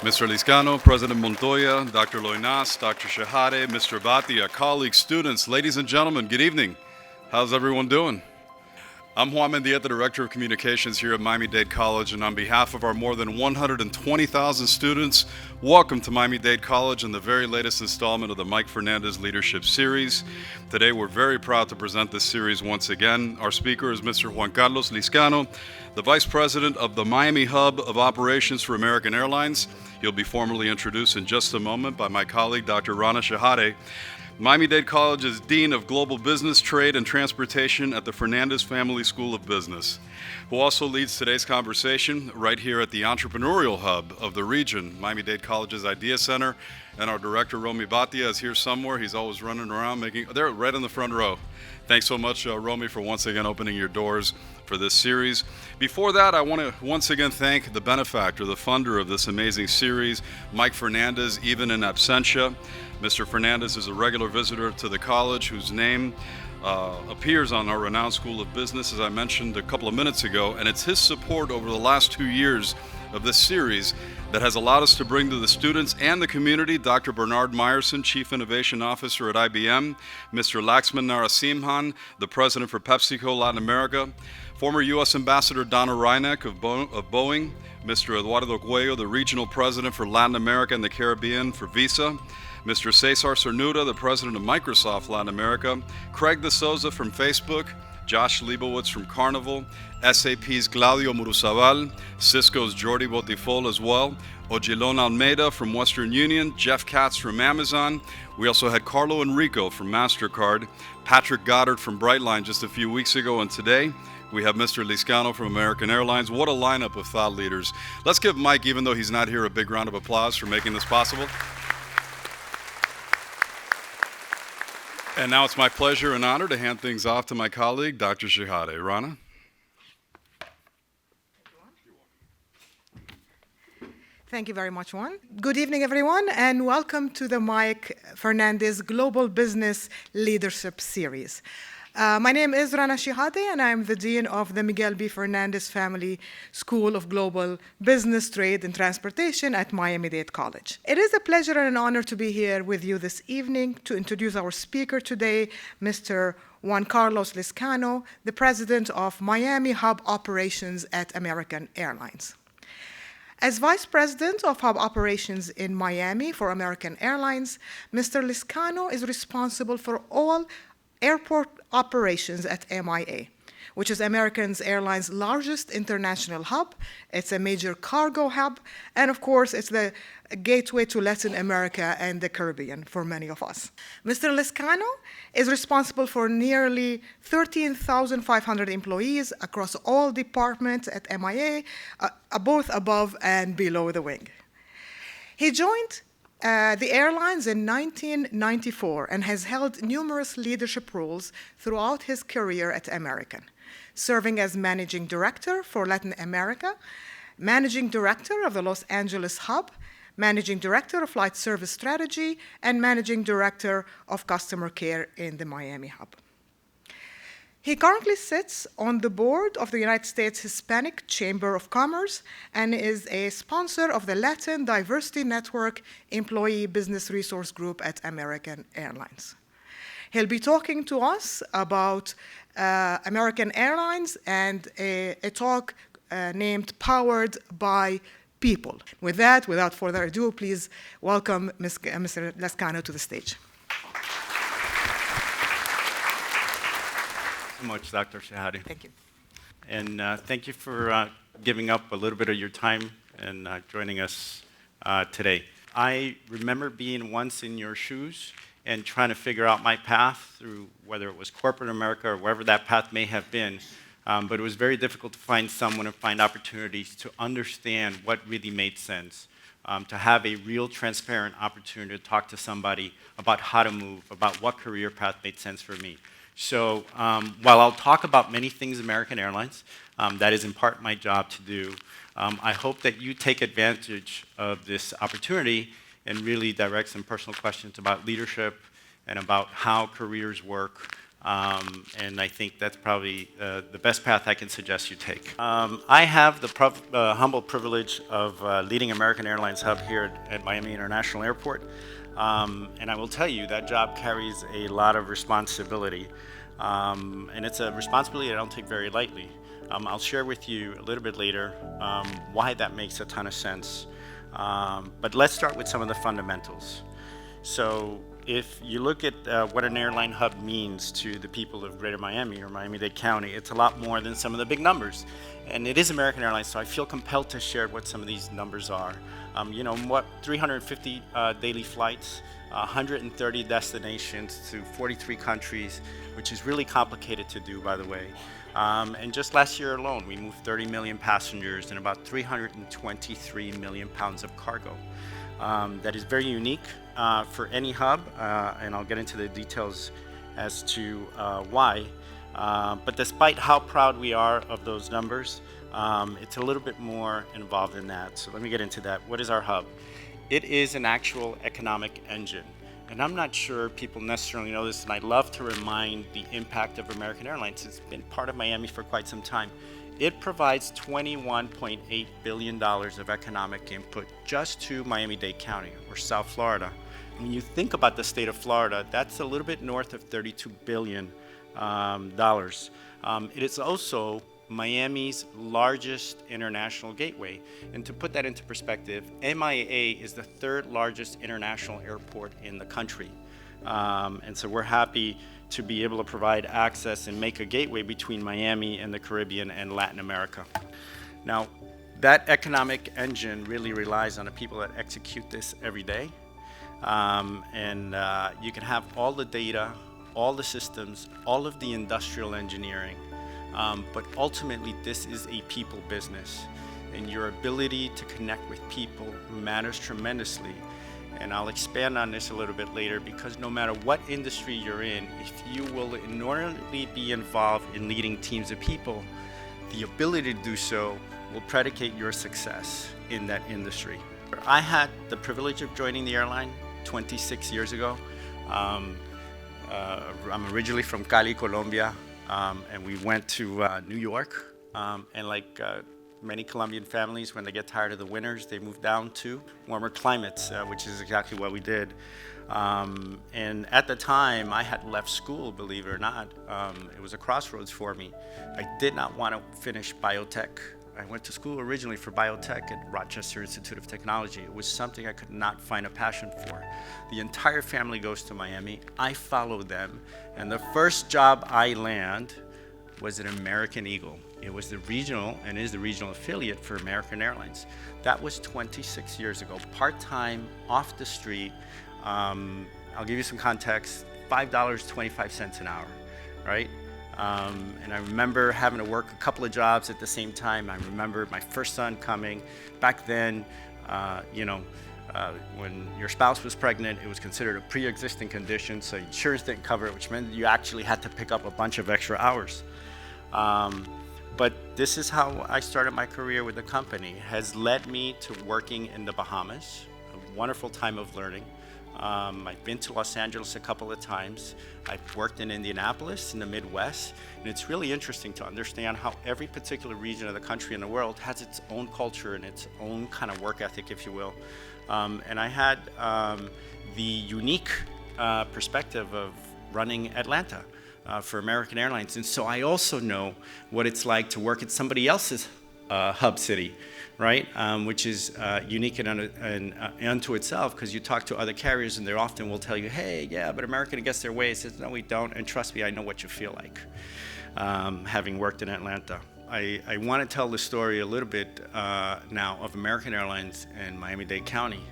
Mr. Liscano, President Montoya, Dr. Loinas, Dr. Shahade, Mr. Batia, colleagues, students, ladies and gentlemen, good evening. How's everyone doing? I'm Juan, the Director of Communications here at Miami-Dade College, and on behalf of our more than 120,000 students, welcome to Miami-Dade College and the very latest installment of the Mike Fernandez Leadership Series. Today, we're very proud to present this series once again. Our speaker is Mr. Juan Carlos Liscano, the Vice President of the Miami Hub of Operations for American Airlines. He'll be formally introduced in just a moment by my colleague, Dr. Rana Shahade. Miami-Dade College is Dean of Global Business, Trade, and Transportation at the Fernandez Family School of Business, who also leads today's conversation right here at the entrepreneurial hub of the region, Miami-Dade College's Idea Center. And our director, Romy Batia, is here somewhere. He's always running around they're right in the front row. Thanks so much, Romy, for once again opening your doors for this series. Before that, I want to once again thank the benefactor, the funder of this amazing series, Mike Fernandez, even in absentia. Mr. Fernandez is a regular visitor to the college whose name appears on our renowned School of Business, as I mentioned a couple of minutes ago, and it's his support over the last 2 years of this series that has allowed us to bring to the students and the community Dr. Bernard Meyerson, Chief Innovation Officer at IBM, Mr. Laxman Narasimhan, the President for PepsiCo Latin America, former U.S. Ambassador Donna Reineck of Boeing, Mr. Eduardo Cuello, the Regional President for Latin America and the Caribbean for Visa, Mr. Cesar Cernuda, the President of Microsoft Latin America, Craig De Souza from Facebook, Josh Leibowitz from Carnival, SAP's Claudio Muruzabal, Cisco's Jordi Botifol as well, Ojilon Almeida from Western Union, Jeff Katz from Amazon. We also had Carlo Enrico from MasterCard, Patrick Goddard from Brightline just a few weeks ago, and today we have Mr. Liscano from American Airlines. What a lineup of thought leaders. Let's give Mike, even though he's not here, a big round of applause for making this possible. And now it's my pleasure and honor to hand things off to my colleague, Dr. Shahade. Rana? Thank you very much, Juan. Good evening, everyone, and welcome to the Mike Fernandez Global Business Leadership Series. My name is Rana Shihade, and I'm the Dean of the Miguel B. Fernandez Family School of Global Business, Trade, and Transportation at Miami-Dade College. It is a pleasure and an honor to be here with you this evening to introduce our speaker today, Mr. Juan Carlos Liscano, the President of Miami Hub Operations at American Airlines. As Vice President of Hub Operations in Miami for American Airlines, Mr. Liscano is responsible for all airport operations at MIA, which is American Airlines' largest international hub. It's a major cargo hub, and of course, it's the gateway to Latin America and the Caribbean for many of us. Mr. Liscano is responsible for nearly 13,500 employees across all departments at MIA, both above and below the wing. He joined the airlines in 1994 and has held numerous leadership roles throughout his career at American, serving as Managing Director for Latin America, Managing Director of the Los Angeles Hub, Managing Director of Flight Service Strategy, and Managing Director of Customer Care in the Miami Hub. He currently sits on the board of the United States Hispanic Chamber of Commerce and is a sponsor of the Latin Diversity Network Employee Business Resource Group at American Airlines. He'll be talking to us about American Airlines and a talk named Powered by People. With that, without further ado, please welcome Mr. Liscano to the stage. So much, Dr. Shahade. Thank you. And thank you for giving up a little bit of your time and joining us today. I remember being once in your shoes and trying to figure out my path through whether it was corporate America or wherever that path may have been. But it was very difficult to find someone and find opportunities to understand what really made sense, to have a real transparent opportunity to talk to somebody about how to move, about what career path made sense for me. So while I'll talk about many things American Airlines, that is in part my job to do, I hope that you take advantage of this opportunity and really direct some personal questions about leadership and about how careers work And I think that's probably the best path I can suggest you take. I have the humble privilege of leading American Airlines hub here at Miami International Airport. And I will tell you, that job carries a lot of responsibility. And it's a responsibility I don't take very lightly. I'll share with you a little bit later why that makes a ton of sense. But let's start with some of the fundamentals. So if you look at what an airline hub means to the people of Greater Miami or Miami-Dade County, it's a lot more than some of the big numbers. And it is American Airlines, so I feel compelled to share what some of these numbers are. 350 daily flights, 130 destinations to 43 countries, which is really complicated to do, by the way. And just last year alone, we moved 30 million passengers and about 323 million pounds of cargo. That is very unique for any hub, and I'll get into the details as to why. But despite how proud we are of those numbers, it's a little bit more involved than that. So let me get into that. What is our hub? It is an actual economic engine. And I'm not sure people necessarily know this, and I love to remind the impact of American Airlines. It's been part of Miami for quite some time. It provides $21.8 billion of economic input just to Miami-Dade County or South Florida. When you think about the state of Florida, that's a little bit north of $32 billion. It is also Miami's largest international gateway. And to put that into perspective, MIA is the third largest international airport in the country. And so we're happy to be able to provide access and make a gateway between Miami and the Caribbean and Latin America. Now, that economic engine really relies on the people that execute this every day. You can have all the data, all the systems, all of the industrial engineering, but ultimately this is a people business, and your ability to connect with people matters tremendously. And I'll expand on this a little bit later, because no matter what industry you're in, if you will inordinately be involved in leading teams of people, the ability to do so will predicate your success in that industry. I had the privilege of joining the airline 26 years ago. I'm originally from Cali, Colombia, and we went to New York. And like many Colombian families, when they get tired of the winters, they move down to warmer climates, which is exactly what we did. And at the time, I had left school, believe it or not. It was a crossroads for me. I did not want to finish biotech. I went to school originally for biotech at Rochester Institute of Technology. It was something I could not find a passion for. The entire family goes to Miami. I followed them, and the first job I land was at American Eagle. It was the regional, and is the regional affiliate for American Airlines. That was 26 years ago, part-time, off the street. I'll give you some context, $5.25 an hour, right? And I remember having to work a couple of jobs at the same time. I remember my first son coming. Back then, when your spouse was pregnant, it was considered a pre-existing condition, so insurance didn't cover it, which meant you actually had to pick up a bunch of extra hours. But this is how I started my career with the company. It has led me to working in the Bahamas, a wonderful time of learning. I've been to Los Angeles a couple of times. I've worked in Indianapolis in the Midwest, and it's really interesting to understand how every particular region of the country and the world has its own culture and its own kind of work ethic, if you will. And I had the unique perspective of running Atlanta for American Airlines, and so I also know what it's like to work at somebody else's hub city, right? Which is unique and unto itself, because you talk to other carriers and they often will tell you, hey, yeah, but American gets their way. It says, no, we don't, and trust me, I know what you feel like, having worked in Atlanta. I want to tell the story a little bit now of American Airlines and Miami-Dade County,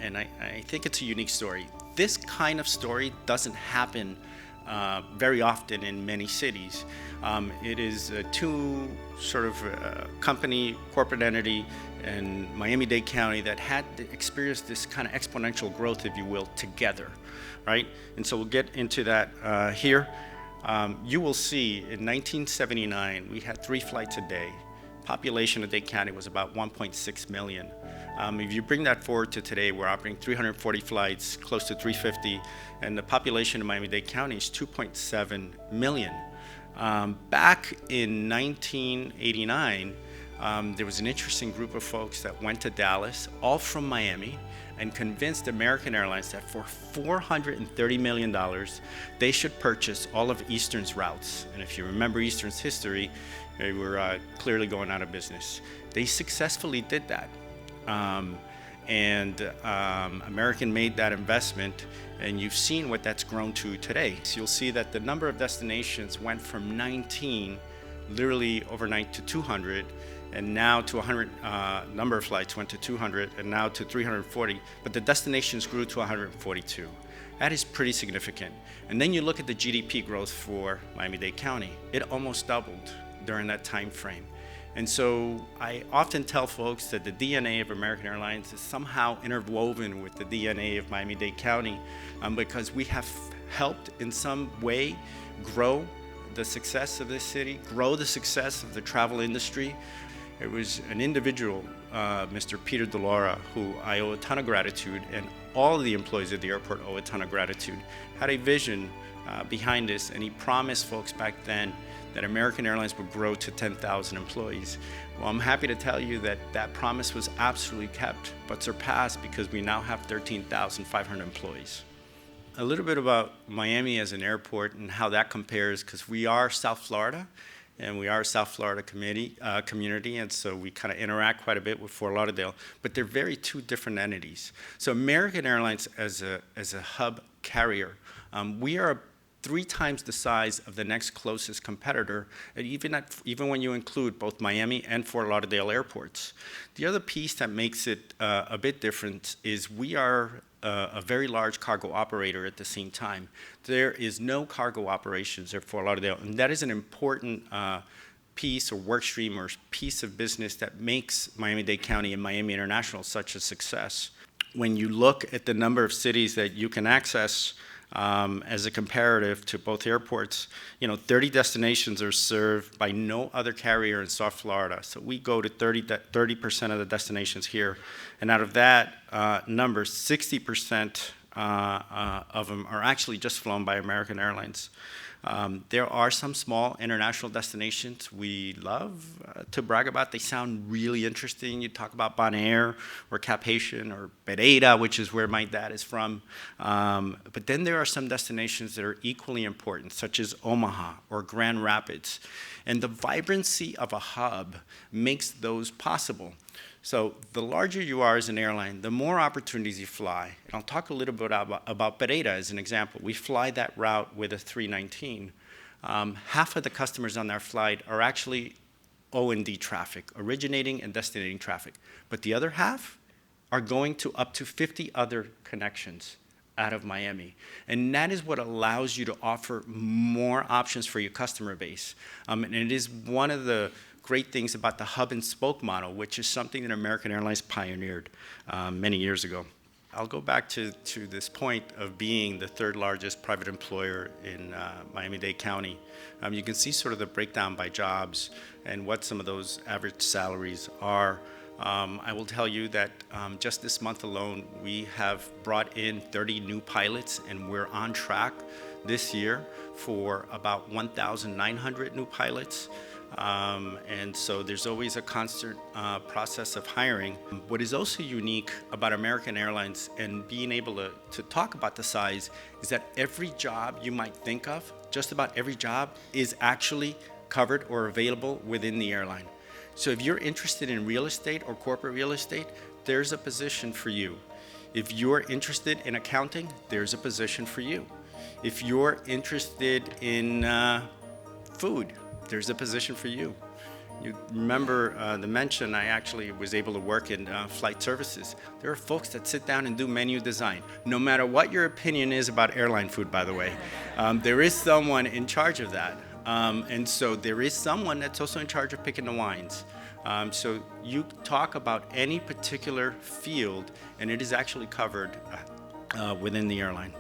and I think it's a unique story. This kind of story doesn't happen very often in many cities. It is two sort of company, corporate entity, and Miami-Dade County that had experienced this kind of exponential growth, if you will, together, right? And so we'll get into that here. You will see in 1979, we had 3 flights a day. Population of Dade County was about 1.6 million. If you bring that forward to today, we're operating 340 flights, close to 350, and the population of Miami-Dade County is 2.7 million. Back in 1989, there was an interesting group of folks that went to Dallas, all from Miami, and convinced American Airlines that for $430 million, they should purchase all of Eastern's routes. And if you remember Eastern's history, they were clearly going out of business. They successfully did that. American made that investment, and you've seen what that's grown to today. So you'll see that the number of destinations went from 19, literally overnight, to 200, and now to 100. Number of flights went to 200, and now to 340, but the destinations grew to 142. That is pretty significant. And then you look at the GDP growth for Miami-Dade County. It almost doubled during that time frame. And so I often tell folks that the DNA of American Airlines is somehow interwoven with the DNA of Miami-Dade County, because we have helped in some way grow the success of this city, grow the success of the travel industry. It was an individual, Mr. Peter DeLaura, who I owe a ton of gratitude, and all of the employees at the airport owe a ton of gratitude, had a vision behind this, and he promised folks back then that American Airlines would grow to 10,000 employees. Well, I'm happy to tell you that that promise was absolutely kept, but surpassed, because we now have 13,500 employees. A little bit about Miami as an airport and how that compares, because we are South Florida, and we are a South Florida community, and so we kind of interact quite a bit with Fort Lauderdale, but they're two different entities. So American Airlines as a hub carrier, we are 3 times the size of the next closest competitor, and even when you include both Miami and Fort Lauderdale airports. The other piece that makes it a bit different is we are a very large cargo operator at the same time. There is no cargo operations at Fort Lauderdale, and that is an important piece or work stream or piece of business that makes Miami-Dade County and Miami International such a success. When you look at the number of cities that you can access, as a comparative to both airports, 30 destinations are served by no other carrier in South Florida. So we go to 30% of the destinations here. And out of that number, 60% of them are actually just flown by American Airlines. There are some small international destinations we love to brag about. They sound really interesting. You talk about Bonaire or Cap Haitian or Pereira, which is where my dad is from. But then there are some destinations that are equally important, such as Omaha or Grand Rapids. And the vibrancy of a hub makes those possible. So the larger you are as an airline, the more opportunities you fly. And I'll talk a little bit about Pereira as an example. We fly that route with a 319. Half of the customers on that flight are actually O&D traffic, originating and destinating traffic. But the other half are going to up to 50 other connections out of Miami. And that is what allows you to offer more options for your customer base. And it is one of the great things about the hub and spoke model, which is something that American Airlines pioneered many years ago. I'll go back to this point of being the 3rd largest private employer in Miami-Dade County. You can see sort of the breakdown by jobs and what some of those average salaries are. I will tell you that just this month alone, we have brought in 30 new pilots, and we're on track this year for about 1,900 new pilots. And so there's always a constant process of hiring. What is also unique about American Airlines and being able to talk about the size is that every job you might think of, just about every job, is actually covered or available within the airline. So if you're interested in real estate or corporate real estate, there's a position for you. If you're interested in accounting, there's a position for you. If you're interested in food, there's a position for you. You remember the mention, I actually was able to work in flight services. There are folks that sit down and do menu design. No matter what your opinion is about airline food, by the way, there is someone in charge of that. And so there is someone that's also in charge of picking the wines. So you talk about any particular field, and it is actually covered within the airline.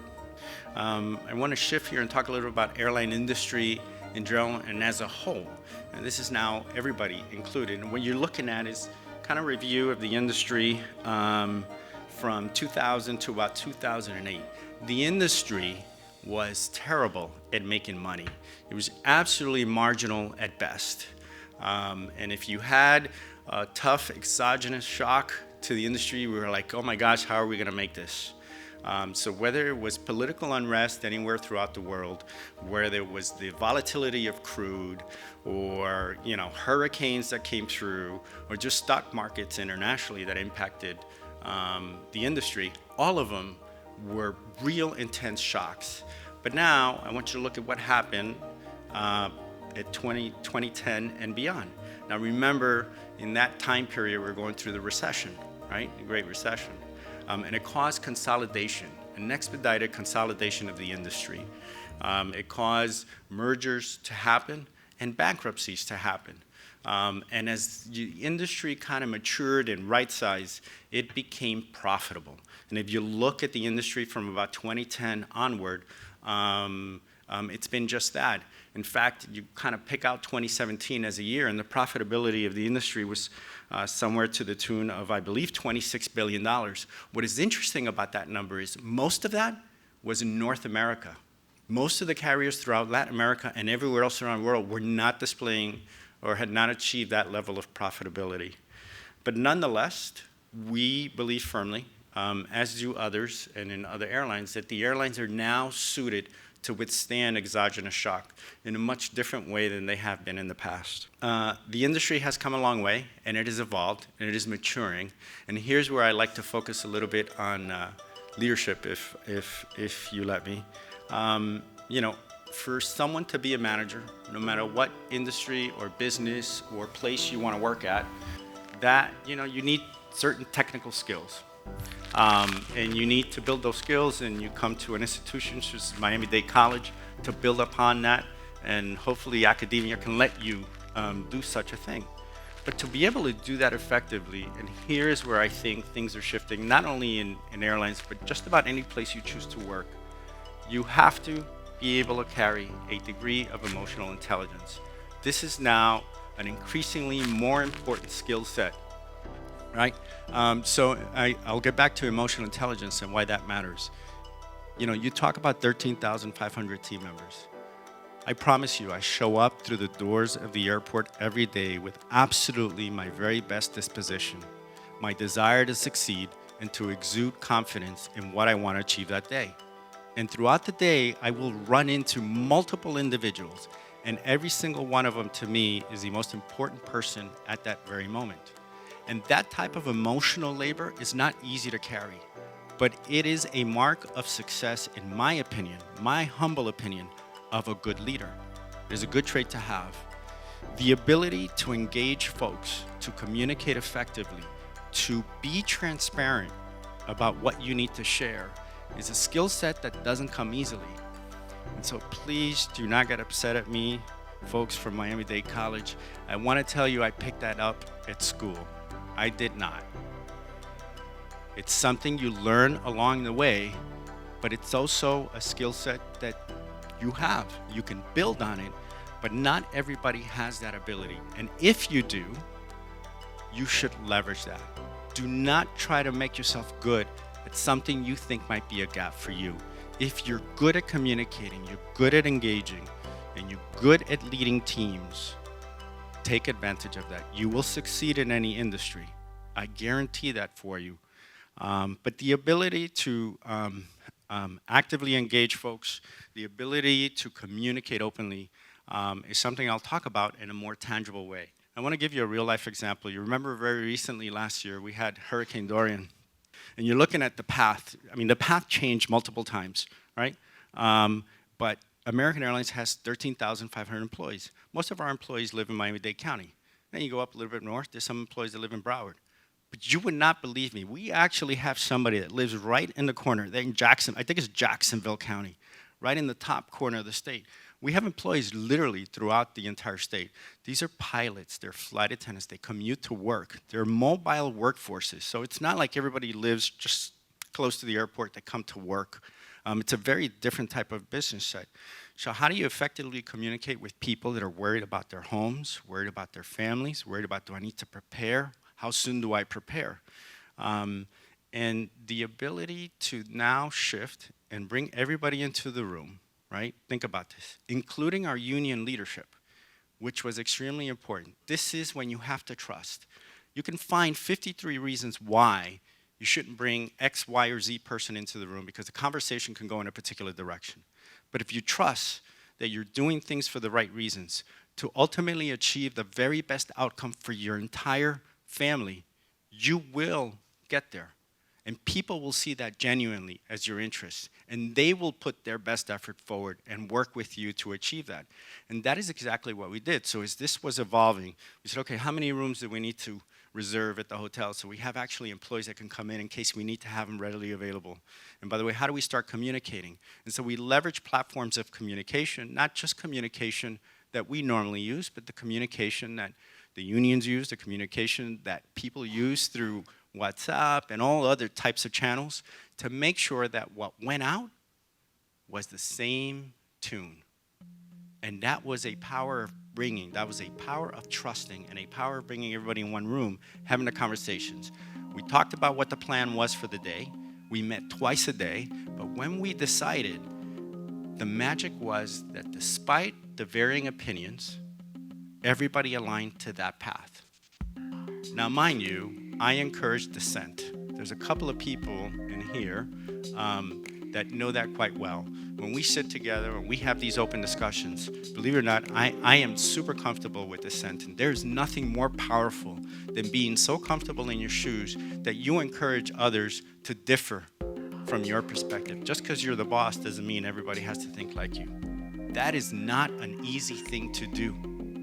I want to shift here and talk a little about airline industry in general and as a whole. And this is now everybody included. And what you're looking at is kind of review of the industry from 2000 to about 2008. The industry was terrible at making money. It was absolutely marginal at best. And if you had a tough exogenous shock to the industry, we were like, oh my gosh, how are we going to make this? So whether it was political unrest anywhere throughout the world, where there was the volatility of crude, or hurricanes that came through, or just stock markets internationally that impacted the industry, all of them were real intense shocks. But now I want you to look at what happened at 2010 and beyond. Now remember, in that time period, we were going through the recession, right? The Great Recession. And it caused consolidation, an expedited consolidation of the industry. It caused mergers to happen and bankruptcies to happen. And as the industry kind of matured and right-sized, it became profitable. And if you look at the industry from about 2010 onward, it's been just that. In fact, you kind of pick out 2017 as a year, and the profitability of the industry was somewhere to the tune of, I believe, $26 billion. What is interesting about that number is most of that was in North America. Most of the carriers throughout Latin America and everywhere else around the world were not displaying or had not achieved that level of profitability. But nonetheless, we believe firmly, as do others and in other airlines, that the airlines are now suited to withstand exogenous shock in a much different way than they have been in the past. The industry has come a long way, and it has evolved, and it is maturing. And here's where I like to focus a little bit on leadership, if you let me. For someone to be a manager, no matter what industry or business or place you want to work at, that you need certain technical skills. And you need to build those skills, and you come to an institution such as Miami-Dade College to build upon that, and hopefully academia can let you do such a thing. But to be able to do that effectively, and here's where I think things are shifting, not only in airlines, but just about any place you choose to work, you have to be able to carry a degree of emotional intelligence. This is now an increasingly more important skill set. Right? So I'll get back to emotional intelligence and why that matters. You talk about 13,500 team members. I promise you, I show up through the doors of the airport every day with absolutely my very best disposition, my desire to succeed, and to exude confidence in what I want to achieve that day. And throughout the day, I will run into multiple individuals, and every single one of them to me is the most important person at that very moment. And that type of emotional labor is not easy to carry, but it is a mark of success, in my opinion, my humble opinion, of a good leader. It is a good trait to have. The ability to engage folks, to communicate effectively, to be transparent about what you need to share is a skill set that doesn't come easily. And so please do not get upset at me, folks from Miami-Dade College. I want to tell you I picked that up at school. I did not. It's something you learn along the way, but it's also a skill set that you have. You can build on it, but not everybody has that ability. And if you do, you should leverage that. Do not try to make yourself good at something you think might be a gap for you. If you're good at communicating, you're good at engaging, and you're good at leading teams, take advantage of that. You will succeed in any industry. I guarantee that for you. But the ability to actively engage folks, the ability to communicate openly is something I'll talk about in a more tangible way. I want to give you a real life example. You remember very recently last year, we had Hurricane Dorian. And you're looking at the path. I mean, the path changed multiple times, right? But American Airlines has 13,500 employees. Most of our employees live in Miami-Dade County. Then you go up a little bit north, there's some employees that live in Broward. But you would not believe me. We actually have somebody that lives right in the corner. They're in Jackson, I think it's Jacksonville County, right in the top corner of the state. We have employees literally throughout the entire state. These are pilots, they're flight attendants, they commute to work. They're mobile workforces. So it's not like everybody lives just close to the airport, they come to work. It's a very different type of business set. So how do you effectively communicate with people that are worried about their homes, worried about their families, worried about, do I need to prepare? How soon do I prepare? And the ability to now shift and bring everybody into the room, right? Think about this, including our union leadership, which was extremely important. This is when you have to trust. You can find 53 reasons why you shouldn't bring X, Y, or Z person into the room because the conversation can go in a particular direction. But if you trust that you're doing things for the right reasons to ultimately achieve the very best outcome for your entire family, you will get there. And people will see that genuinely as your interest. And they will put their best effort forward and work with you to achieve that. And that is exactly what we did. So as this was evolving, we said, okay, how many rooms do we need to reserve at the hotel? So we have actually employees that can come in case we need to have them readily available. And by the way, how do we start communicating? And so we leverage platforms of communication, not just communication that we normally use, but the communication that the unions use, the communication that people use through WhatsApp and all other types of channels to make sure that what went out was the same tune. And that was a power of bringing, that was a power of trusting and a power of bringing everybody in one room, having the conversations. We talked about what the plan was for the day. We met twice a day, but when we decided, the magic was that despite the varying opinions, everybody aligned to that path. Now, mind you, I encourage dissent. There's a couple of people in here that know that quite well. When we sit together and we have these open discussions, believe it or not, I am super comfortable with dissent. And there's nothing more powerful than being so comfortable in your shoes that you encourage others to differ from your perspective. Just because you're the boss doesn't mean everybody has to think like you. That is not an easy thing to do.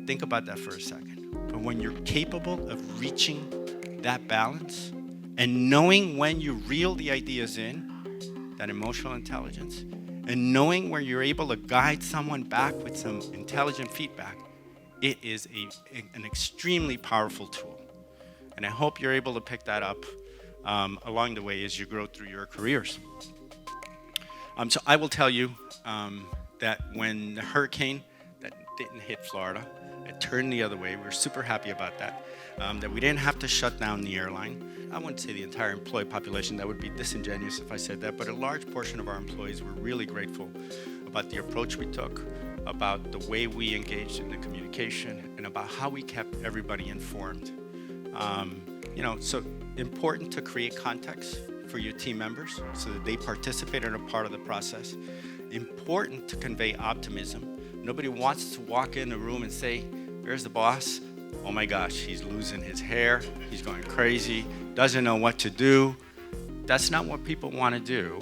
Think about that for a second. But when you're capable of reaching that balance and knowing when you reel the ideas in, that emotional intelligence, and knowing where you're able to guide someone back with some intelligent feedback, it is an extremely powerful tool. And I hope you're able to pick that up along the way as you grow through your careers. So I will tell you that when the hurricane that didn't hit Florida, it turned the other way. We were super happy about that. That we didn't have to shut down the airline. I wouldn't say the entire employee population, that would be disingenuous if I said that, but a large portion of our employees were really grateful about the approach we took, about the way we engaged in the communication, and about how we kept everybody informed. So important to create context for your team members so that they participate in a part of the process. Important to convey optimism. Nobody wants to walk in the room and say, there's the boss. Oh my gosh, he's losing his hair. He's going crazy. Doesn't know what to do. That's not what people want to do.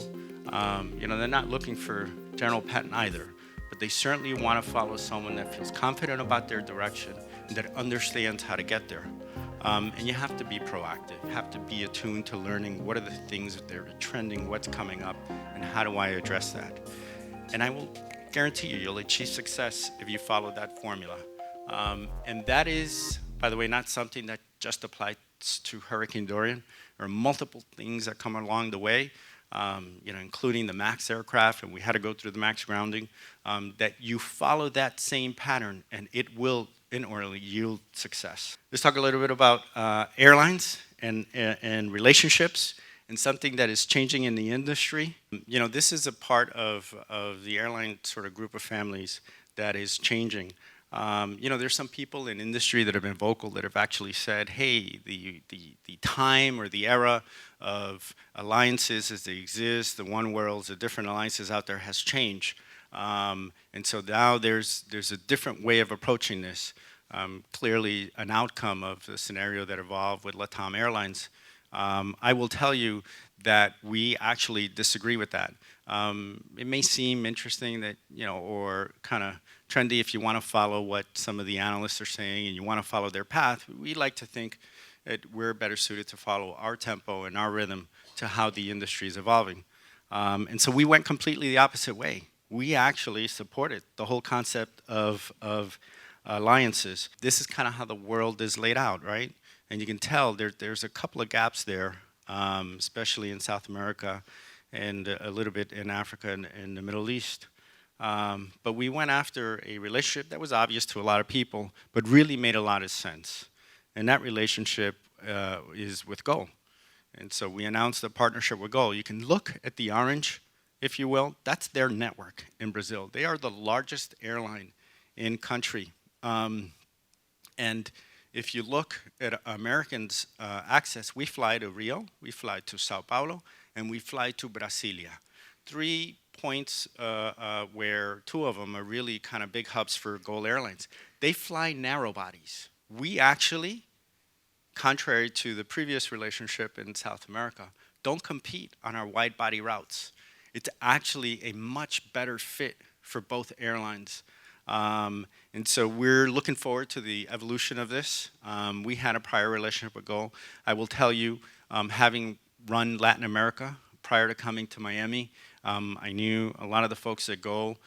They're not looking for General Patton either, but they certainly want to follow someone that feels confident about their direction and that understands how to get there. And you have to be proactive, have to be attuned to learning what are the things that they're trending, what's coming up, and how do I address that. And I will guarantee you'll achieve success if you follow that formula. And that is, by the way, not something that just applies to Hurricane Dorian. There are multiple things that come along the way, including the MAX aircraft, and we had to go through the MAX grounding, that you follow that same pattern, and it will inevitably yield success. Let's talk a little bit about airlines and relationships, and something that is changing in the industry. This is a part of the airline sort of group of families that is changing. There's some people in industry that have been vocal that have actually said, hey, the time or the era of alliances as they exist, the one worlds, the different alliances out there has changed. And so now there's a different way of approaching this. Clearly an outcome of the scenario that evolved with LATAM Airlines. I will tell you that we actually disagree with that. It may seem interesting that, or kind of trendy if you want to follow what some of the analysts are saying and you want to follow their path. We like to think that we're better suited to follow our tempo and our rhythm to how the industry is evolving. And so we went completely the opposite way. We actually supported the whole concept of alliances. This is kind of how the world is laid out, right? And you can tell there's a couple of gaps there, especially in South America and a little bit in Africa and the Middle East. But we went after a relationship that was obvious to a lot of people, but really made a lot of sense. And that relationship is with Gol. And so we announced a partnership with Gol. You can look at the orange, if you will. That's their network in Brazil. They are the largest airline in country. And if you look at Americans' access, we fly to Rio, we fly to Sao Paulo, and we fly to Brasilia. 3 points where 2 of them are really kind of big hubs for Gol Airlines. They fly narrow bodies. We actually, contrary to the previous relationship in South America, don't compete on our wide body routes. It's actually a much better fit for both airlines. And so we're looking forward to the evolution of this. We had a prior relationship with Gol. I will tell you, having run Latin America prior to coming to Miami, I knew a lot of the folks at Gol.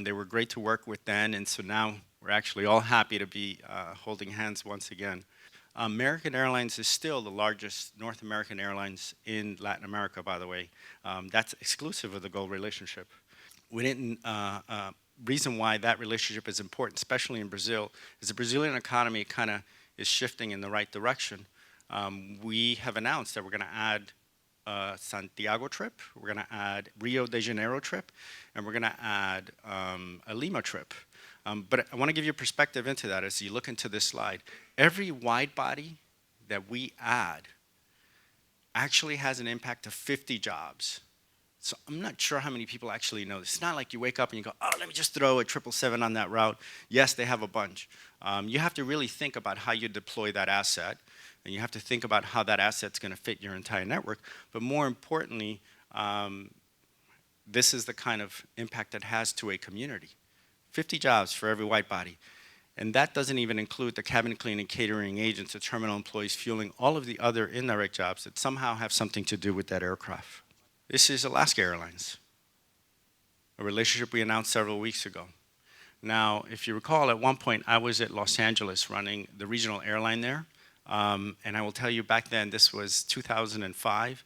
They were great to work with then, and so now we're actually all happy to be holding hands once again. American Airlines is still the largest North American airlines in Latin America, by the way. That's exclusive of the Gol relationship. We didn't, reason why that relationship is important, especially in Brazil, is the Brazilian economy kind of is shifting in the right direction. We have announced that we're going to add Santiago trip, we're going to add Rio de Janeiro trip, and we're going to add a Lima trip. But I want to give you a perspective into that as you look into this slide. Every wide body that we add actually has an impact of 50 jobs. So I'm not sure how many people actually know this. It's not like you wake up and you go, oh, let me just throw a 777 on that route. Yes, they have a bunch. You have to really think about how you deploy that asset, and you have to think about how that asset's going to fit your entire network. But more importantly, this is the kind of impact it has to a community. 50 jobs for every wide body. And that doesn't even include the cabin cleaning, catering agents, the terminal employees, fueling, all of the other indirect jobs that somehow have something to do with that aircraft. This is Alaska Airlines, a relationship we announced several weeks ago. Now, if you recall, at one point I was at Los Angeles running the regional airline there. And I will tell you back then, this was 2005,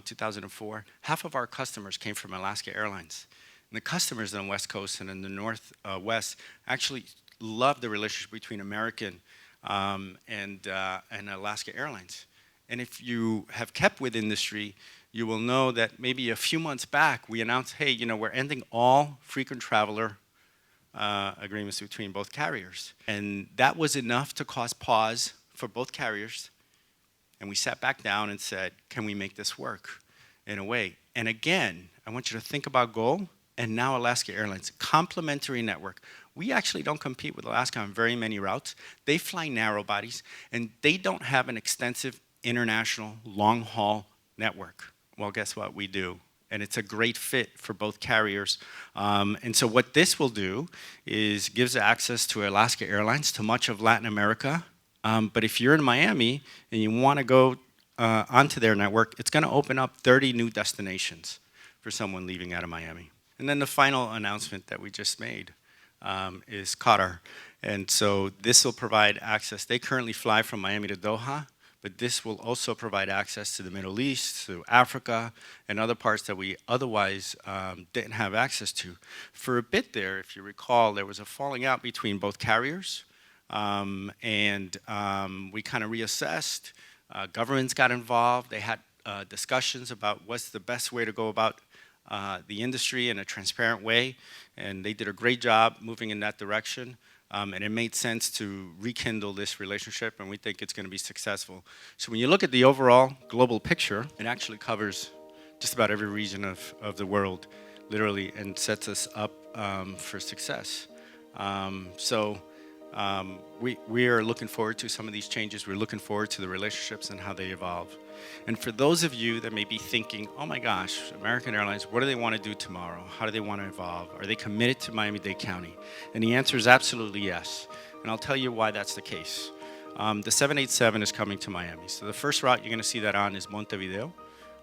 2004, half of our customers came from Alaska Airlines. And the customers on the West Coast and in the Northwest actually love the relationship between American and Alaska Airlines. And if you have kept with industry, you will know that maybe a few months back we announced, hey, you know, we're ending all frequent traveler agreements between both carriers. And that was enough to cause pause for both carriers. And we sat back down and said, can we make this work in a way? And again, I want you to think about Gol and now Alaska Airlines, complementary network. We actually don't compete with Alaska on very many routes. They fly narrow bodies, and they don't have an extensive international long-haul network. Well, guess what? We do. And it's a great fit for both carriers. And so what this will do is gives access to Alaska Airlines to much of Latin America. But if you're in Miami and you want to go onto their network, it's going to open up 30 new destinations for someone leaving out of Miami. And then the final announcement that we just made is Qatar. And so this will provide access. They currently fly from Miami to Doha, but this will also provide access to the Middle East, to Africa, and other parts that we otherwise didn't have access to. For a bit there, if you recall, there was a falling out between both carriers, and we kind of reassessed. Governments got involved. They had discussions about what's the best way to go about the industry in a transparent way, and they did a great job moving in that direction. And it made sense to rekindle this relationship, and we think it's going to be successful. So when you look at the overall global picture, it actually covers just about every region of the world, literally, and sets us up for success. We are looking forward to some of these changes. We're looking forward to the relationships and how they evolve. And for those of you that may be thinking, oh my gosh, American Airlines, what do they want to do tomorrow? How do they want to evolve? Are they committed to Miami-Dade County? And the answer is absolutely yes. And I'll tell you why that's the case. The 787 is coming to Miami. So the first route you're going to see that on is Montevideo.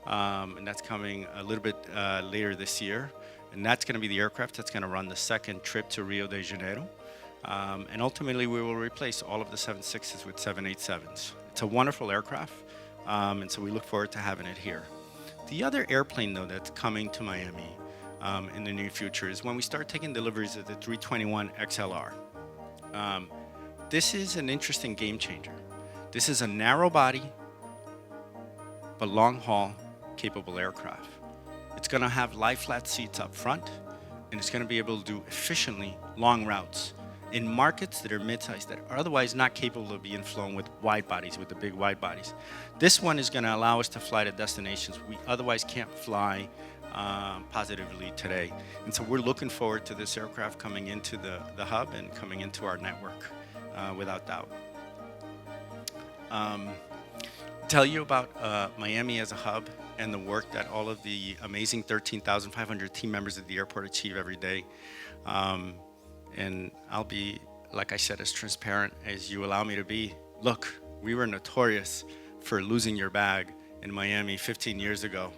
And that's coming a little bit later this year. And that's going to be the aircraft that's going to run the second trip to Rio de Janeiro. And ultimately, we will replace all of the 767s with 787s. It's a wonderful aircraft, and so we look forward to having it here. The other airplane, though, that's coming to Miami in the near future is when we start taking deliveries of the 321 XLR. This is an interesting game changer. This is a narrow body, but long haul capable aircraft. It's gonna have lie flat seats up front, and it's gonna be able to do efficiently long routes in markets that are mid-sized, that are otherwise not capable of being flown with wide bodies, with the big wide bodies. This one is gonna allow us to fly to destinations we otherwise can't fly positively today. And so we're looking forward to this aircraft coming into the hub and coming into our network without doubt. Tell you about Miami as a hub and the work that all of the amazing 13,500 team members at the airport achieve every day. And I'll be, like I said, as transparent as you allow me to be. Look, we were notorious for losing your bag in Miami 15 years ago.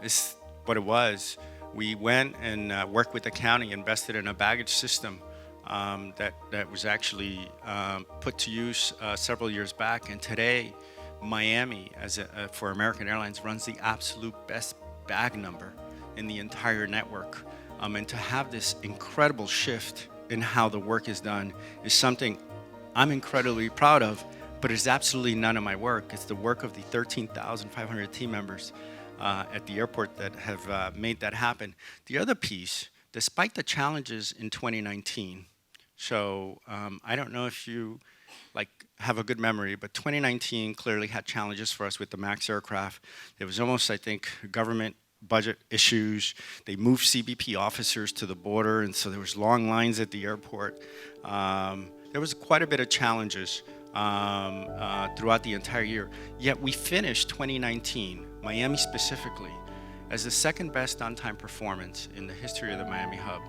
It's what it was. We went and worked with the county, invested in a baggage system that was actually put to use several years back. And today, Miami, for American Airlines, runs the absolute best bag number in the entire network. And to have this incredible shift in how the work is done is something I'm incredibly proud of, but it's absolutely none of my work. It's the work of the 13,500 team members at the airport that have made that happen. The other piece, despite the challenges in 2019, so I don't know if you have a good memory, but 2019 clearly had challenges for us with the MAX aircraft. It was almost, I think, government budget issues. They moved CBP officers to the border, and so there was long lines at the airport. There was quite a bit of challenges throughout the entire year. Yet we finished 2019, Miami specifically, as the second best on-time performance in the history of the Miami hub.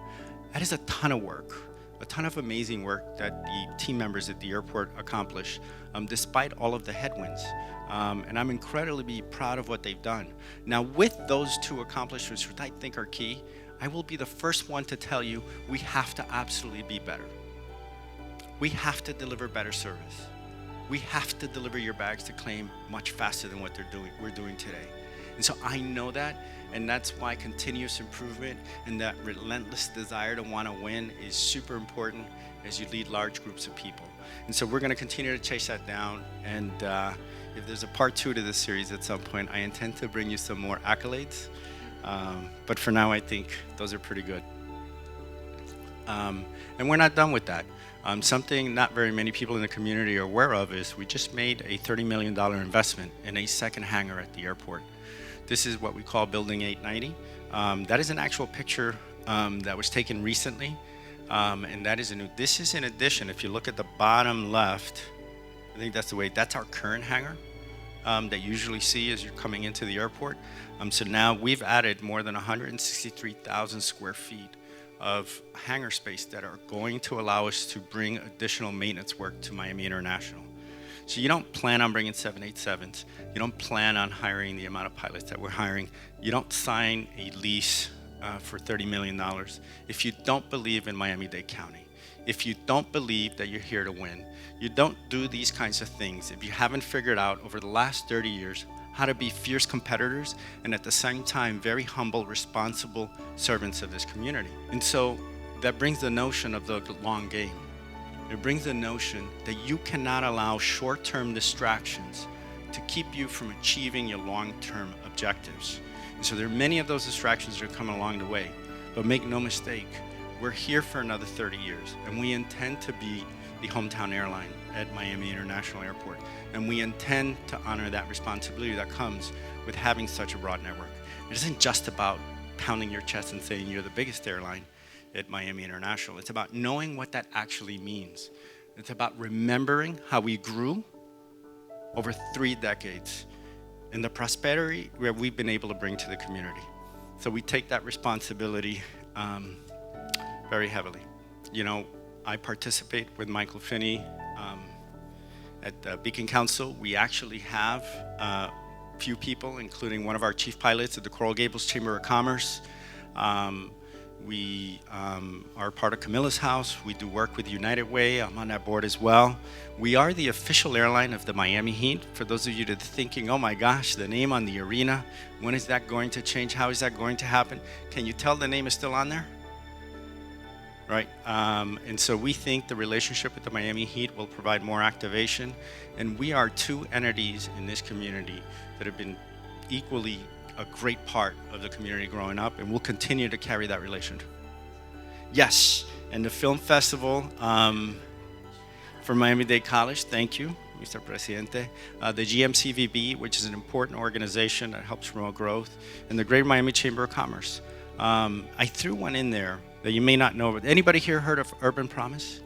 That is a ton of work, a ton of amazing work that the team members at the airport accomplished, despite all of the headwinds. And I'm incredibly proud of what they've done. Now, with those two accomplishments, which I think are key, I will be the first one to tell you we have to absolutely be better. We have to deliver better service. We have to deliver your bags to claim much faster than what we're doing today. And so I know that, and that's why continuous improvement and that relentless desire to want to win is super important as you lead large groups of people. And so we're going to continue to chase that down, and if there's a part 2 to this series at some point, I intend to bring you some more accolades, but for now I think those are pretty good. And we're not done with that. Something not very many people in the community are aware of is we just made a $30 million investment in a second hangar at the airport. This is what we call Building 890. That is an actual picture that was taken recently, and that is this is in addition. If you look at the bottom left, I think that's our current hangar that you usually see as you're coming into the airport. So now we've added more than 163,000 square feet of hangar space that are going to allow us to bring additional maintenance work to Miami International. So you don't plan on bringing 787s. You don't plan on hiring the amount of pilots that we're hiring. You don't sign a lease for $30 million if you don't believe in Miami-Dade County. If you don't believe that you're here to win. You don't do these kinds of things if you haven't figured out over the last 30 years how to be fierce competitors and at the same time very humble, responsible servants of this community. And so that brings the notion of the long game. It brings the notion that you cannot allow short-term distractions to keep you from achieving your long-term objectives. And so there are many of those distractions that are coming along the way. But make no mistake, we're here for another 30 years, and we intend to be the hometown airline at Miami International Airport. And we intend to honor that responsibility that comes with having such a broad network. It isn't just about pounding your chest and saying you're the biggest airline at Miami International. It's about knowing what that actually means. It's about remembering how we grew over 3 decades and the prosperity where we've been able to bring to the community. So we take that responsibility very heavily. You know, I participate with Michael Finney at Beacon Council. We actually have a few people, including one of our chief pilots at the Coral Gables Chamber of Commerce. We are part of Camilla's House. We do work with United Way. I'm on that board as well. We are the official airline of the Miami Heat. For those of you that are thinking, oh my gosh, the name on the arena, when is that going to change? How is that going to happen? Can you tell the name is still on there? right? And so we think the relationship with the Miami Heat will provide more activation. And we are two entities in this community that have been equally a great part of the community growing up, and we'll continue to carry that relationship. Yes, and the film festival for Miami-Dade College, thank you, Mr. Presidente. The GMCVB, which is an important organization that helps promote growth, and the Greater Miami Chamber of Commerce. I threw one in there that you may not know, but anybody here heard of Urban Promise?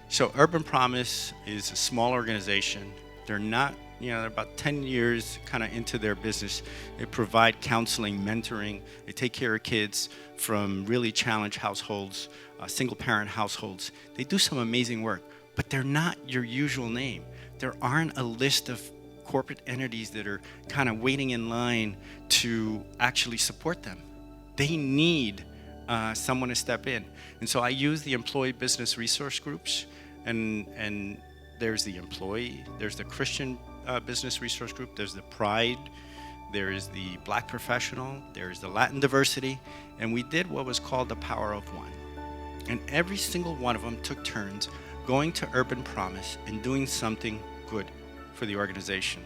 So Urban Promise is a small organization. They're not, they're about 10 years kind of into their business. They provide counseling, mentoring. They take care of kids from really challenged households, single parent households. They do some amazing work, but they're not your usual name. There aren't a list of corporate entities that are kind of waiting in line to actually support them. They need someone to step in. And so I use the employee business resource groups, and there's the employee, there's the Christian business resource group, there's the Pride, there is the Black professional, there's the Latin diversity, and we did what was called the Power of One. And every single one of them took turns going to Urban Promise and doing something good for the organization.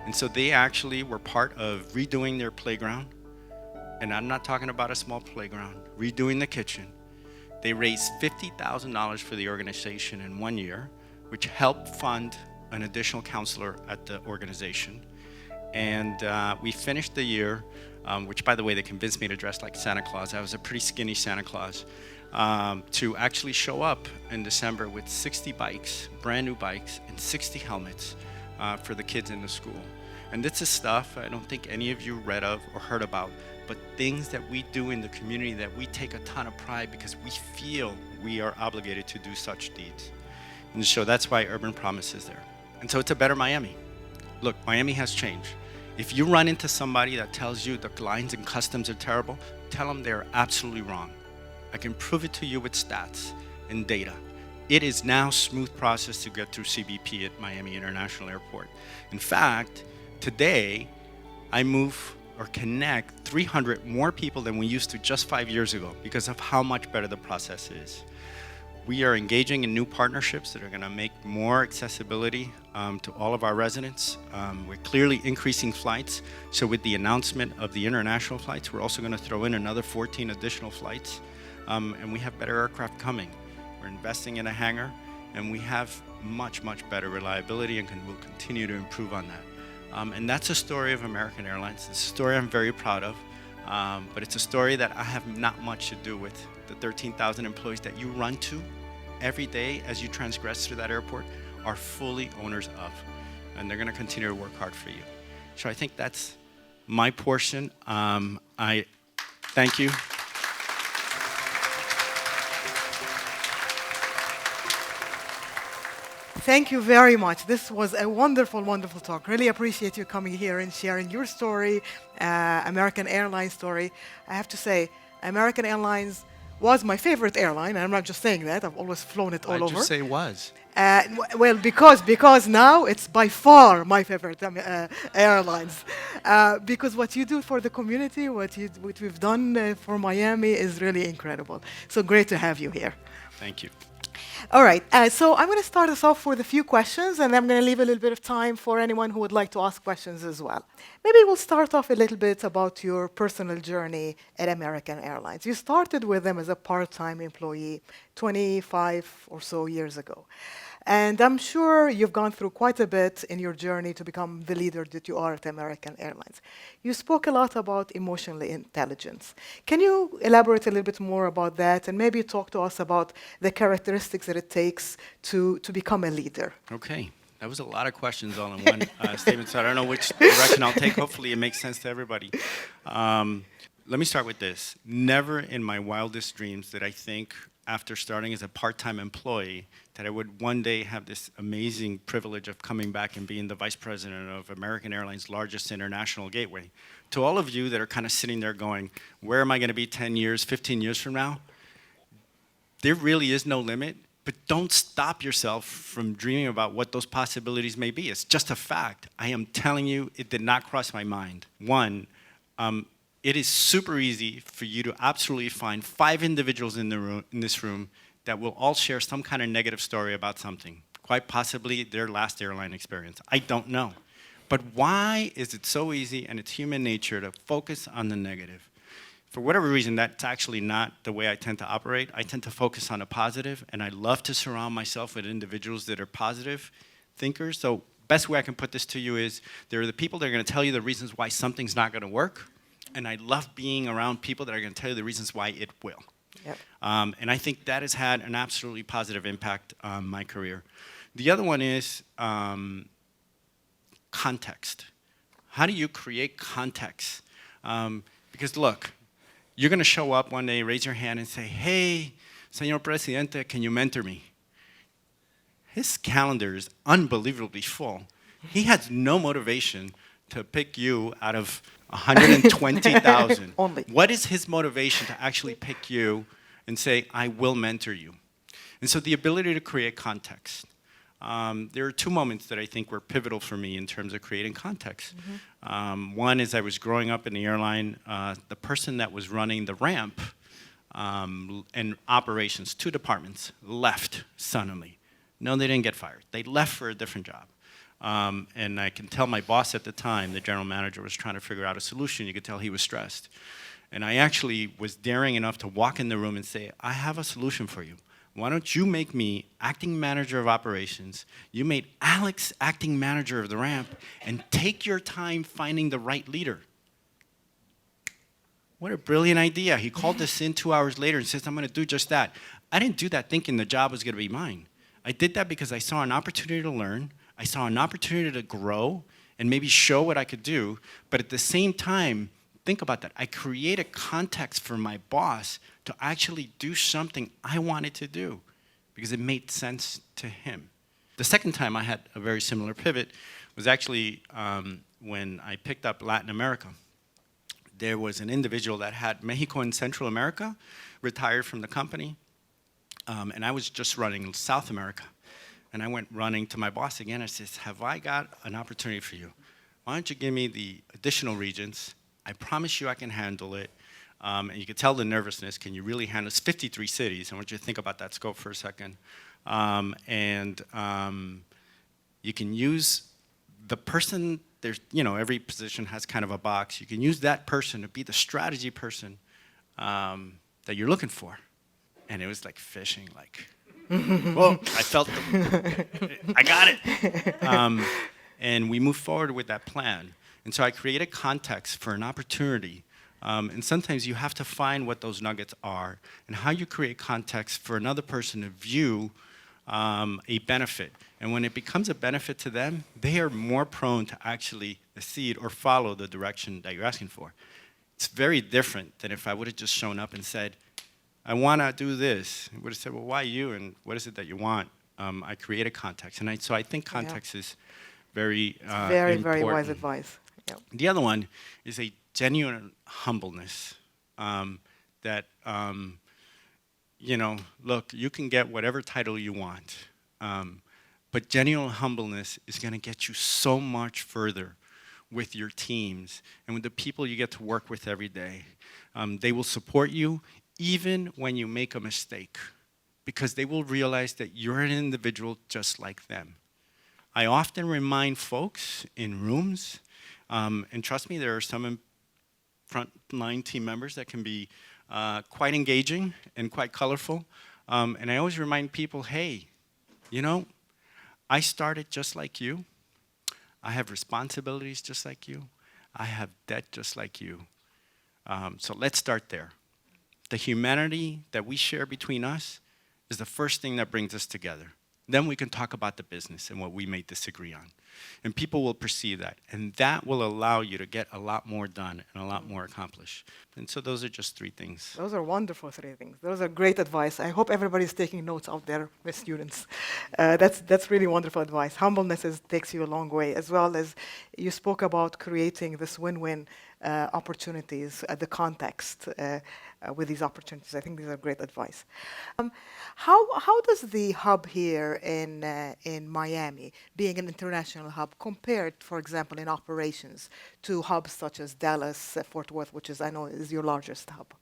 And so they actually were part of redoing their playground. And I'm not talking about a small playground, redoing the kitchen. They raised $50,000 for the organization in 1 year, which helped fund an additional counselor at the organization. And we finished the year, which by the way, they convinced me to dress like Santa Claus. I was a pretty skinny Santa Claus, to actually show up in December with 60 bikes, brand new bikes, and 60 helmets for the kids in the school. And this is stuff I don't think any of you read of or heard about, but things that we do in the community that we take a ton of pride because we feel we are obligated to do such deeds. And so that's why Urban Promise is there. And so it's a better Miami. Look, Miami has changed. If you run into somebody that tells you the lines and customs are terrible, tell them they're absolutely wrong. I can prove it to you with stats and data. It is now a smooth process to get through CBP at Miami International Airport. In fact, today, I move or connect 300 more people than we used to just 5 years ago because of how much better the process is. We are engaging in new partnerships that are going to make more accessibility to all of our residents. We're clearly increasing flights. So with the announcement of the international flights, we're also going to throw in another 14 additional flights. And we have better aircraft coming. We're investing in a hangar, and we have much, much better reliability, and we'll continue to improve on that. And that's a story of American Airlines. It's a story I'm very proud of, but it's a story that I have not much to do with. The 13,000 employees that you run to every day as you transgress through that airport are fully owners of, and they're going to continue to work hard for you. So I think that's my portion. I thank you. Thank you very much. This was a wonderful, wonderful talk. Really appreciate you coming here and sharing your story, American Airlines story. I have to say, American Airlines was my favorite airline, and I'm not just saying that. I've always flown it all over. Why'd you say was? Well, because now it's by far my favorite airlines. Because what you do for the community, what we've done for Miami is really incredible. So great to have you here. Thank you. All right, so I'm going to start us off with a few questions, and I'm going to leave a little bit of time for anyone who would like to ask questions as well. Maybe we'll start off a little bit about your personal journey at American Airlines. You started with them as a part-time employee 25 or so years ago. And I'm sure you've gone through quite a bit in your journey to become the leader that you are at American Airlines. You spoke a lot about emotional intelligence. Can you elaborate a little bit more about that and maybe talk to us about the characteristics that it takes to become a leader? Okay. That was a lot of questions all in one statement, so I don't know which direction I'll take. Hopefully it makes sense to everybody. Let me start with this. Never in my wildest dreams did I think, after starting as a part-time employee, that I would one day have this amazing privilege of coming back and being the vice president of American Airlines' largest international gateway. To all of you that are kind of sitting there going, where am I going to be 10 years, 15 years from now? There really is no limit, but don't stop yourself from dreaming about what those possibilities may be. It's just a fact. I am telling you, it did not cross my mind. One, it is super easy for you to absolutely find 5 individuals in this room that will all share some kind of negative story about something, quite possibly their last airline experience. I don't know. But why is it so easy, and it's human nature, to focus on the negative? For whatever reason, that's actually not the way I tend to operate. I tend to focus on the positive, and I love to surround myself with individuals that are positive thinkers. So best way I can put this to you is, there are the people that are going to tell you the reasons why something's not going to work, and I love being around people that are going to tell you the reasons why it will. Yep. And I think that has had an absolutely positive impact on my career. The other one is context. How do you create context? Because look, you're going to show up one day, raise your hand, and say, hey, Señor Presidente, can you mentor me? His calendar is unbelievably full. He has no motivation to pick you out of 120,000. Only. What is his motivation to actually pick you and say, I will mentor you? And so the ability to create context. There are 2 moments that I think were pivotal for me in terms of creating context. One is I was growing up in the airline. The person that was running the ramp and operations, 2 departments, left suddenly. No, they didn't get fired. They left for a different job. And I can tell my boss at the time, the general manager, was trying to figure out a solution. You could tell he was stressed. And I actually was daring enough to walk in the room and say, I have a solution for you. Why don't you make me acting manager of operations? You made Alex acting manager of the ramp, and take your time finding the right leader. What a brilliant idea. He called us in 2 hours later and says, I'm going to do just that. I didn't do that thinking the job was going to be mine. I did that because I saw an opportunity to learn. I saw an opportunity to grow and maybe show what I could do. But at the same time, think about that. I created context for my boss to actually do something I wanted to do because it made sense to him. The second time I had a very similar pivot was actually when I picked up Latin America. There was an individual that had Mexico and Central America, retired from the company, and I was just running South America. And I went running to my boss again. I says, have I got an opportunity for you? Why don't you give me the additional regions? I promise you I can handle it. And you can tell the nervousness. Can you really handle it? It's 53 cities. I want you to think about that scope for a second. You can use the person. There's, every position has kind of a box. You can use that person to be the strategy person that you're looking for. And it was like fishing, like, whoa, I felt I got it. And we moved forward with that plan. And so I created context for an opportunity. And sometimes you have to find what those nuggets are and how you create context for another person to view a benefit. And when it becomes a benefit to them, they are more prone to actually accede or follow the direction that you're asking for. It's very different than if I would have just shown up and said, I want to do this. I would have said, well, why you, and what is it that you want? I created context. And so I think context is very very, important. very wise advice. Yep. The other one is a genuine humbleness that, look, you can get whatever title you want, but genuine humbleness is going to get you so much further with your teams and with the people you get to work with every day. They will support you even when you make a mistake, because they will realize that you're an individual just like them. I often remind folks in rooms, and trust me, there are some frontline team members that can be quite engaging and quite colorful. And I always remind people, hey, I started just like you. I have responsibilities just like you. I have debt just like you. So let's start there. The humanity that we share between us is the first thing that brings us together. Then we can talk about the business and what we may disagree on. And people will perceive that. And that will allow you to get a lot more done and a lot more accomplished. And so those are just 3 things. Those are wonderful 3 things. Those are great advice. I hope everybody's taking notes out there with students. That's really wonderful advice. Humbleness takes you a long way, as well as you spoke about creating this win-win opportunities, the context with these opportunities. I think these are great advice. How does the hub here in Miami, being an international international hub compared, for example, in operations to hubs such as Dallas, Fort Worth, which is, I know, is your largest hub,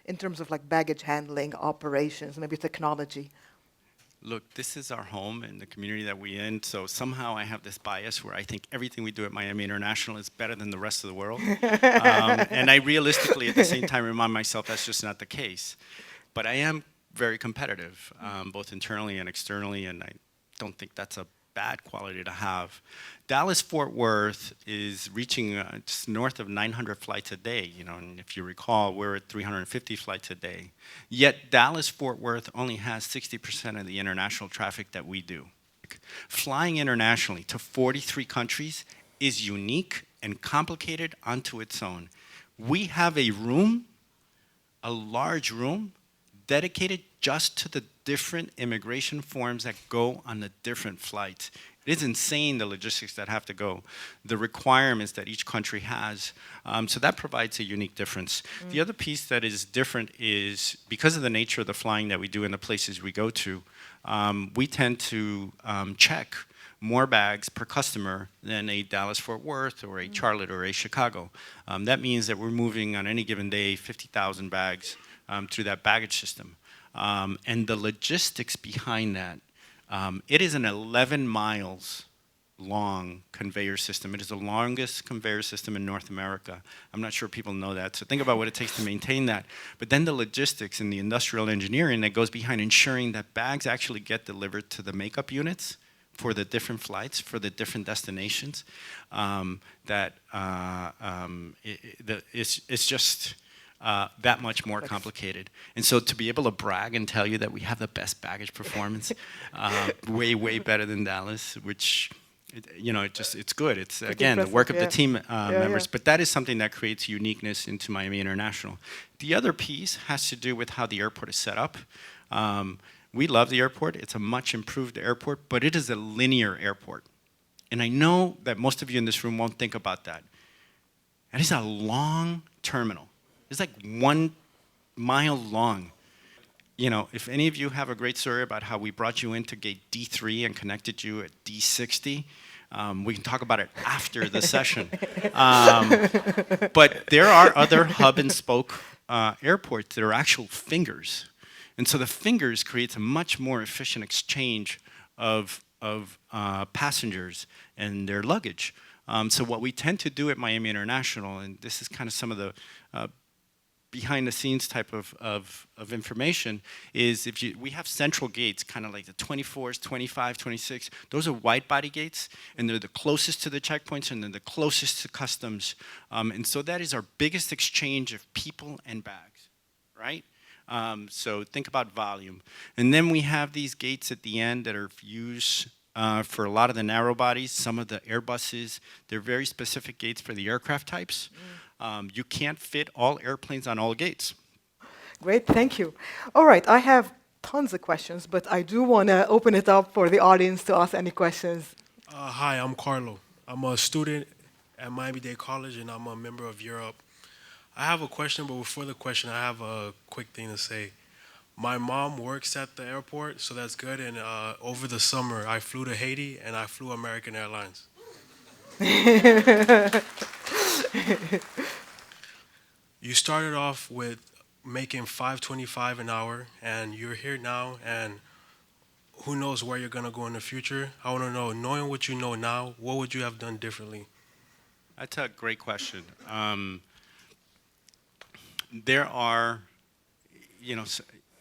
in terms of like baggage handling, operations, maybe technology? Look, this is our home and the community that we're in, so somehow I have this bias where I think everything we do at Miami International is better than the rest of the world. And I realistically, at the same time, remind myself that's just not the case. But I am very competitive, both internally and externally, and I don't think that's a bad quality to have. Dallas-Fort Worth is reaching just north of 900 flights a day, you know, and if you recall, we're at 350 flights a day. Yet Dallas-Fort Worth only has 60% of the international traffic that we do. Flying internationally to 43 countries is unique and complicated unto its own. We have a room, a large room, dedicated just to the different immigration forms that go on the different flights. It is insane, the logistics that have to go, the requirements that each country has. So that provides a unique difference. The other piece that is different is because of the nature of the flying that we do in the places we go to, we tend to check more bags per customer than a Dallas-Fort Worth or a Charlotte or a Chicago. That means that we're moving on any given day 50,000 bags through that baggage system. And the logistics behind that, it is an 11 miles long conveyor system. It is the longest conveyor system in North America. I'm not sure people know that, so think about what it takes to maintain that. But then the logistics and the industrial engineering that goes behind ensuring that bags actually get delivered to the makeup units for the different flights, for the different destinations, it's just that much more complicated. And so to be able to brag and tell you that we have the best baggage performance, way, way better than Dallas, which, you know, it's good. It's, again, the work of the team members. But that is something that creates uniqueness into Miami International. The other piece has to do with how the airport is set up. We love the airport. It's a much improved airport, but it is a linear airport. And I know that most of you in this room won't think about that. It is a long terminal. It's like 1 mile long. You know, if any of you have a great story about how we brought you into gate D3 and connected you at D60, we can talk about it after the session. But there are other hub and spoke airports that are actual fingers. And so the fingers creates a much more efficient exchange of passengers and their luggage. So what we tend to do at Miami International, and this is kind of some of the behind the scenes type of information, is we have central gates, kind of like the 24s, 25, 26. Those are wide body gates, and they're the closest to the checkpoints, and they're the closest to customs. And so that is our biggest exchange of people and bags, right? So think about volume. And then we have these gates at the end that are used for a lot of the narrow bodies, some of the Airbuses. They're very specific gates for the aircraft types. You can't fit all airplanes on all gates. Great, thank you. All right, I have tons of questions, but I do want to open it up for the audience to ask any questions. Hi, I'm Carlo. I'm a student at Miami-Dade College, and I'm a member of Europe. I have a question, but before the question, I have a quick thing to say. My mom works at the airport, so that's good, and over the summer, I flew to Haiti, and I flew American Airlines. You started off with making $5.25 an hour, and you're here now, and who knows where you're going to go in the future. I want to know, knowing what you know now, what would you have done differently? That's a great question. There are, you know,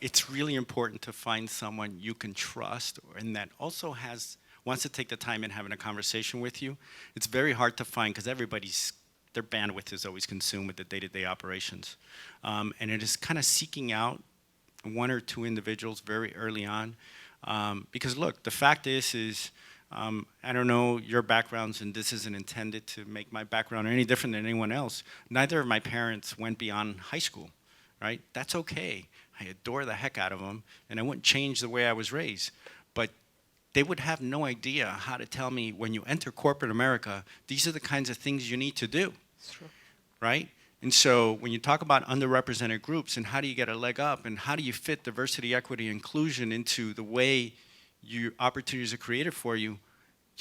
it's really important to find someone you can trust and that also wants to take the time in having a conversation with you. It's very hard to find because their bandwidth is always consumed with the day-to-day operations. And it is kind of seeking out one or two individuals very early on. Because look, the fact is I don't know your backgrounds, and this isn't intended to make my background any different than anyone else. Neither of my parents went beyond high school, right? That's okay. I adore the heck out of them, and I wouldn't change the way I was raised. But they would have no idea how to tell me, when you enter corporate America, these are the kinds of things you need to do, right? And so when you talk about underrepresented groups and how do you get a leg up and how do you fit diversity, equity, inclusion into the way your opportunities are created for you,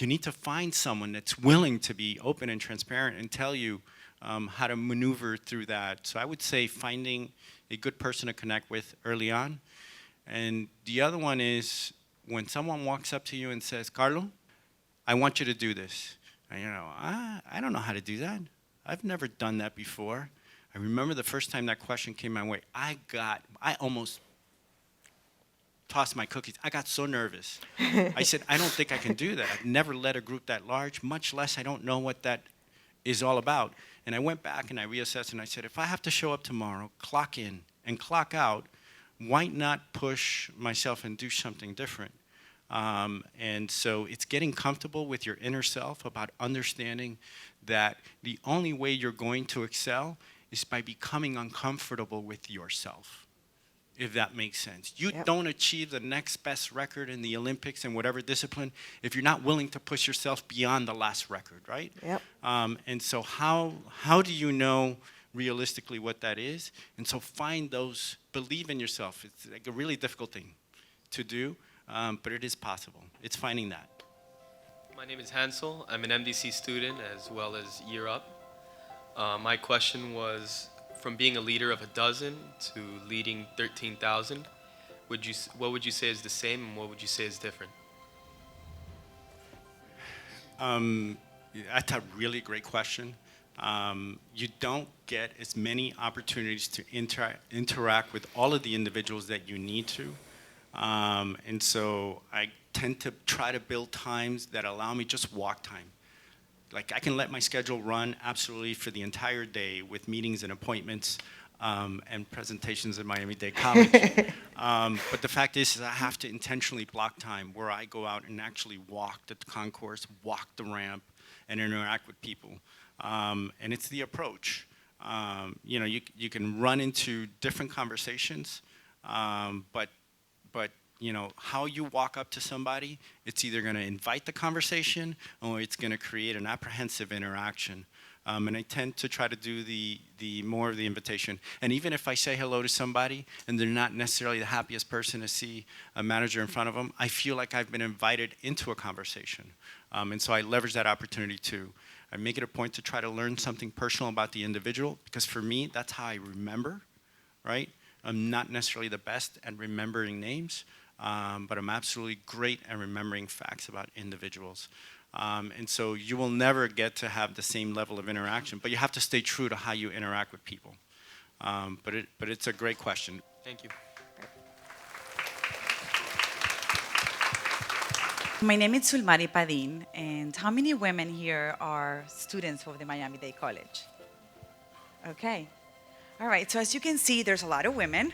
you need to find someone that's willing to be open and transparent and tell you how to maneuver through that. So I would say finding a good person to connect with early on. And the other one is when someone walks up to you and says, Carlo, I want you to do this. And I don't know how to do that. I've never done that before. I remember the first time that question came my way, I almost tossed my cookies. I got so nervous. I said, I don't think I can do that. I've never led a group that large, much less I don't know what that is all about. And I went back and I reassessed and I said, if I have to show up tomorrow, clock in and clock out, why not push myself and do something different? And so it's getting comfortable with your inner self about understanding that the only way you're going to excel is by becoming uncomfortable with yourself, if that makes sense. You don't achieve the next best record in the Olympics in whatever discipline if you're not willing to push yourself beyond the last record, right? Yep. And so how do you know realistically what that is? And so find those, believe in yourself. It's like a really difficult thing to do, but it is possible. It's finding that. My name is Hansel. I'm an MDC student as well as Year Up. My question was, from being a leader of a dozen to leading 13,000, what would you say is the same and what would you say is different? That's a really great question. You don't get as many opportunities to interact with all of the individuals that you need to. And so I tend to try to build times that allow me just walk time. Like I can let my schedule run absolutely for the entire day with meetings and appointments and presentations at Miami-Dade College. But the fact is I have to intentionally block time where I go out and actually walk the concourse, walk the ramp, and interact with people. And it's the approach. You can run into different conversations, but how you walk up to somebody, it's either going to invite the conversation or it's going to create an apprehensive interaction. And I tend to try to do the more of the invitation. And even if I say hello to somebody and they're not necessarily the happiest person to see a manager in front of them, I feel like I've been invited into a conversation. And so I leverage that opportunity too. I make it a point to try to learn something personal about the individual because for me, that's how I remember, right? I'm not necessarily the best at remembering names, but I'm absolutely great at remembering facts about individuals. And so you will never get to have the same level of interaction, but you have to stay true to how you interact with people. But it's a great question. Thank you. My name is Sulmari Padin, and how many women here are students of the Miami-Dade College? Okay. All right, so as you can see, there's a lot of women,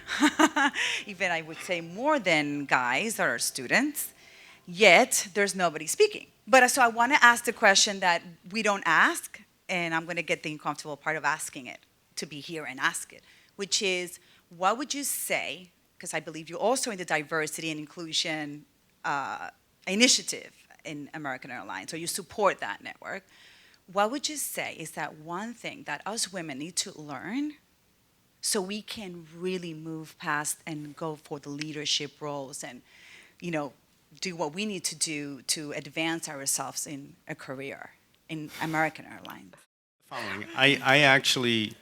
even I would say more than guys that are students, yet there's nobody speaking. But so I want to ask the question that we don't ask, and I'm going to get the uncomfortable part of asking it, to be here and ask it, which is, what would you say, because I believe you're also in the diversity and inclusion initiative in American Airlines, so you support that network. What would you say is that one thing that us women need to learn so we can really move past and go for the leadership roles and, do what we need to do to advance ourselves in a career in American Airlines? Following, I actually,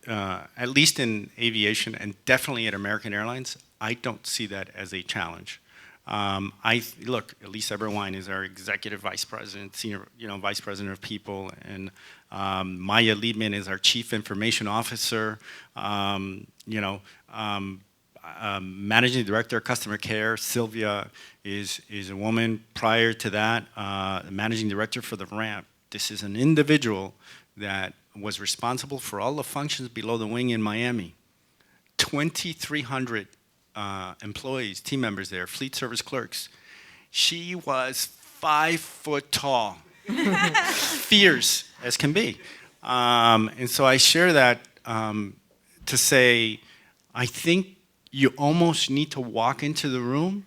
at least in aviation and definitely at American Airlines, I don't see that as a challenge. Look, Elisa Berwine is our executive vice president, senior, vice president of people, and Maya Liebman is our chief information officer. Managing director of customer care, Sylvia is a woman. Prior to that, managing director for the ramp. This is an individual that was responsible for all the functions below the wing in Miami. 2,300 employees, team members there, fleet service clerks. She was 5 foot tall, fierce as can be. And so I share that to say, I think you almost need to walk into the room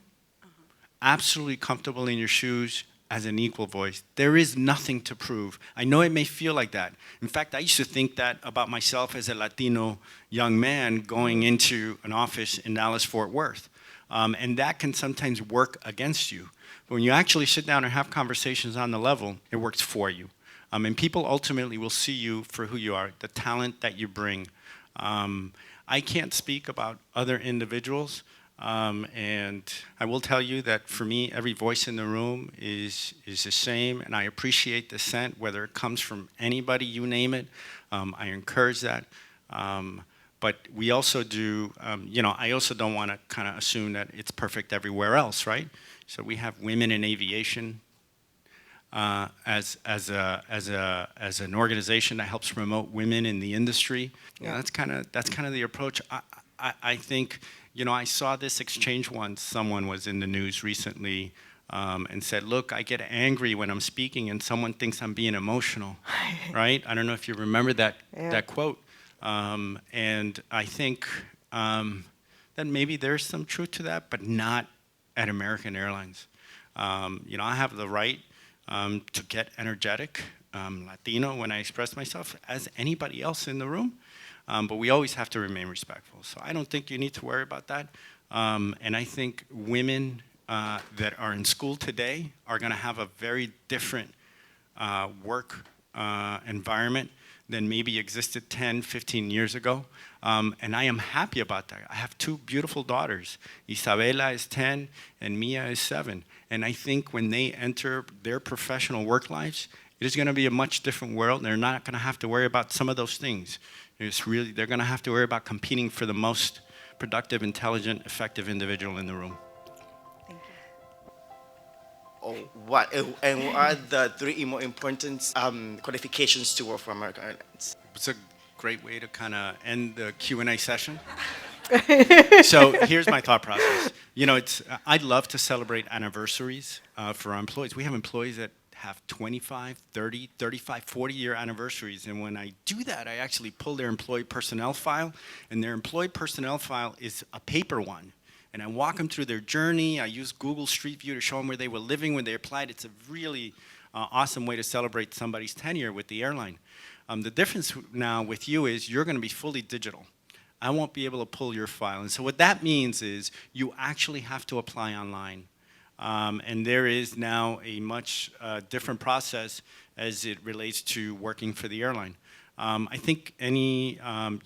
absolutely comfortable in your shoes as an equal voice. There is nothing to prove. I know it may feel like that. In fact, I used to think that about myself as a Latino young man going into an office in Dallas-Fort Worth. And that can sometimes work against you. But when you actually sit down and have conversations on the level, it works for you. And people ultimately will see you for who you are, the talent that you bring. I can't speak about other individuals, and I will tell you that for me, every voice in the room is the same, and I appreciate dissent, whether it comes from anybody, you name it. I encourage that. But we also do, I also don't want to kind of assume that it's perfect everywhere else, right? So we have women in aviation as an organization that helps promote women in the industry. Yeah, that's kind of the approach. I think, I saw this exchange once. Someone was in the news recently and said, look, I get angry when I'm speaking and someone thinks I'm being emotional, right? I don't know if you remember that quote. And I think that maybe there's some truth to that, but not at American Airlines. I have the right to get energetic, Latino, when I express myself, as anybody else in the room. But we always have to remain respectful. So I don't think you need to worry about that. And I think women that are in school today are going to have a very different work environment than maybe existed 10, 15 years ago. And I am happy about that. I have two beautiful daughters. Isabela is 10 and Mia is 7. And I think when they enter their professional work lives, it is going to be a much different world. They're not going to have to worry about some of those things. They're going to have to worry about competing for the most productive, intelligent, effective individual in the room. Thank you. What are the 3 more important qualifications to work for American Airlines? It's a great way to kind of end the Q&A session. So here's my thought process. I'd love to celebrate anniversaries for our employees. We have employees that have 25, 30, 35, 40-year anniversaries. And when I do that, I actually pull their employee personnel file. And their employee personnel file is a paper one. And I walk them through their journey. I use Google Street View to show them where they were living when they applied. It's a really awesome way to celebrate somebody's tenure with the airline. The difference now with you is you're going to be fully digital. I won't be able to pull your file. And so what that means is you actually have to apply online. And there is now a much different process as it relates to working for the airline. I think you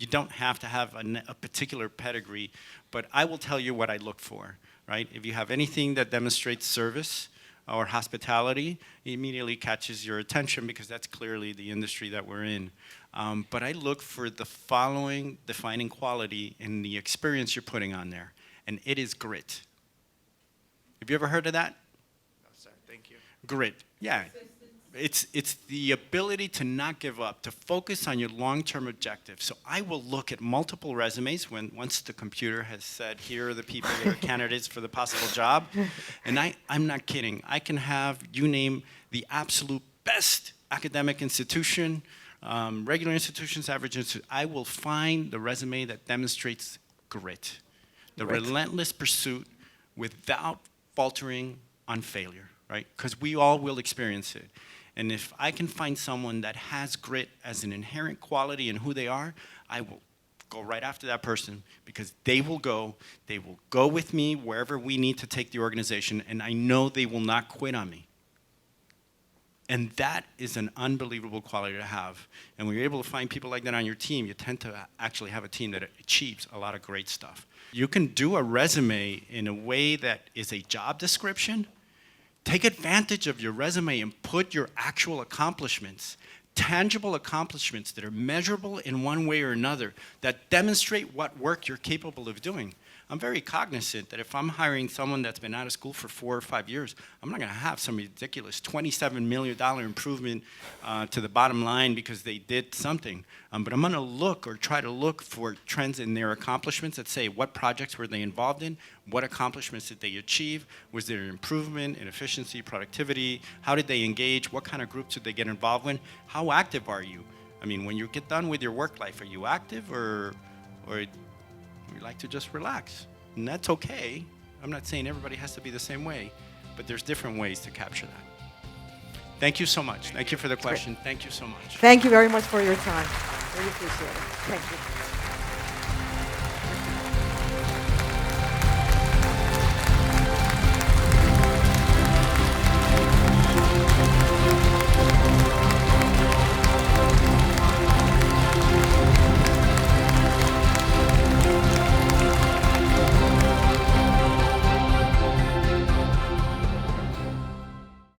don't have to have a particular pedigree, but I will tell you what I look for, right? If you have anything that demonstrates service or hospitality, it immediately catches your attention because that's clearly the industry that we're in. But I look for the following defining quality in the experience you're putting on there, and it is grit. Have you ever heard of that? No, sir. Thank you. Grit. Yeah. It's the ability to not give up, to focus on your long-term objectives. So I will look at multiple resumes once the computer has said, here are the people that are candidates for the possible job. And I'm not kidding. I can have, you name the absolute best academic institution, regular institutions, average institutions. I will find the resume that demonstrates grit, the relentless pursuit without faltering on failure, right? Because we all will experience it. And if I can find someone that has grit as an inherent quality in who they are, I will go right after that person because they will go with me wherever we need to take the organization, and I know they will not quit on me. And that is an unbelievable quality to have. And when you're able to find people like that on your team, you tend to actually have a team that achieves a lot of great stuff. You can do a resume in a way that is a job description. Take advantage of your resume and put your actual accomplishments, tangible accomplishments that are measurable in one way or another, that demonstrate what work you're capable of doing. I'm very cognizant that if I'm hiring someone that's been out of school for 4 or 5 years, I'm not going to have some ridiculous $27 million improvement to the bottom line because they did something. But I'm going to look or try to look for trends in their accomplishments that say what projects were they involved in, what accomplishments did they achieve, was there an improvement in efficiency, productivity, how did they engage, what kind of groups did they get involved in, how active are you? I mean, when you get done with your work life, are you active or we like to just relax, and that's okay. I'm not saying everybody has to be the same way, but there's different ways to capture that. Thank you so much. Thank you for the question. Thank you so much. Thank you very much for your time. Really appreciate it. Thank you.